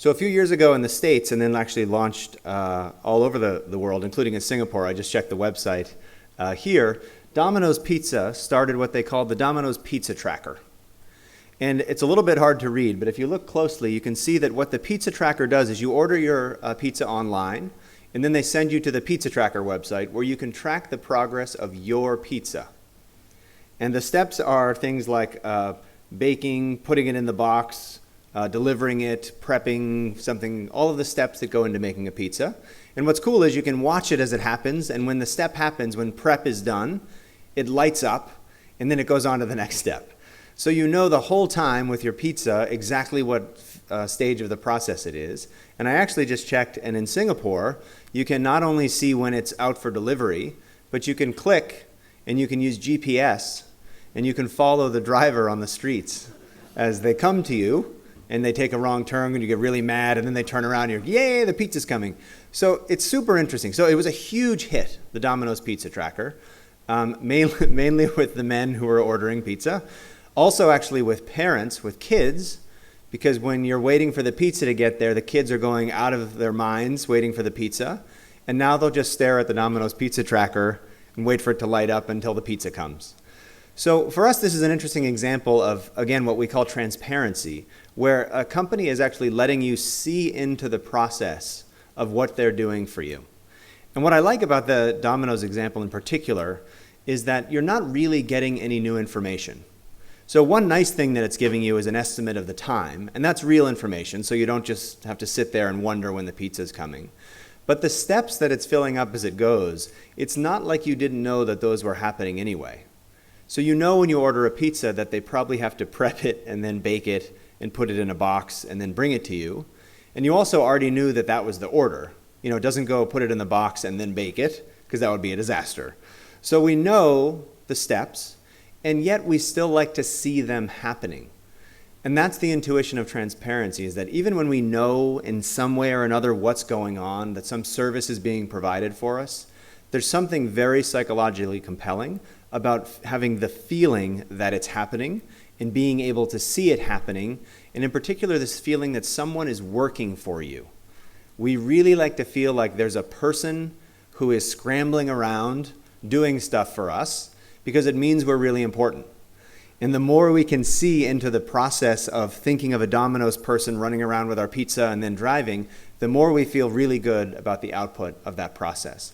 So a few years ago in the States, and then actually launched all over the world, including in Singapore, I just checked the website here, Domino's Pizza started what they called the Domino's Pizza Tracker. And it's a little bit hard to read, but if you look closely, you can see that what the Pizza Tracker does is you order your pizza online, and then they send you to the Pizza Tracker website where you can track the progress of your pizza. And the steps are things like baking, putting it in the box, delivering it, prepping something, all of the steps that go into making a pizza. And what's cool is you can watch it as it happens, and when the step happens, when prep is done, it lights up, and then it goes on to the next step. So you know the whole time with your pizza exactly what stage of the process it is. And I actually just checked, and in Singapore, you can not only see when it's out for delivery, but you can click and you can use GPS, and you can follow the driver on the streets as they come to you, and they take a wrong turn, and you get really mad, and then they turn around, and you're, yay, the pizza's coming. So it's super interesting. So it was a huge hit, the Domino's Pizza Tracker, mainly with the men who were ordering pizza. Also actually with parents, with kids, because when you're waiting for the pizza to get there, the kids are going out of their minds waiting for the pizza, and now they'll just stare at the Domino's Pizza Tracker and wait for it to light up until the pizza comes. So for us, this is an interesting example of, again, what we call transparency, where a company is actually letting you see into the process of what they're doing for you. And what I like about the Domino's example in particular is that you're not really getting any new information. So one nice thing that it's giving you is an estimate of the time, and that's real information, so you don't just have to sit there and wonder when the pizza's coming. But the steps that it's filling up as it goes, it's not like you didn't know that those were happening anyway. So you know when you order a pizza that they probably have to prep it and then bake it and put it in a box and then bring it to you. And you also already knew that that was the order. You know, it doesn't go put it in the box and then bake it, because that would be a disaster. So we know the steps, and yet we still like to see them happening. And that's the intuition of transparency, is that even when we know in some way or another what's going on, that some service is being provided for us, there's something very psychologically compelling about having the feeling that it's happening and being able to see it happening, and in particular this feeling that someone is working for you. We really like to feel like there's a person who is scrambling around doing stuff for us, because it means we're really important. And the more we can see into the process of thinking of a Domino's person running around with our pizza and then driving, the more we feel really good about the output of that process.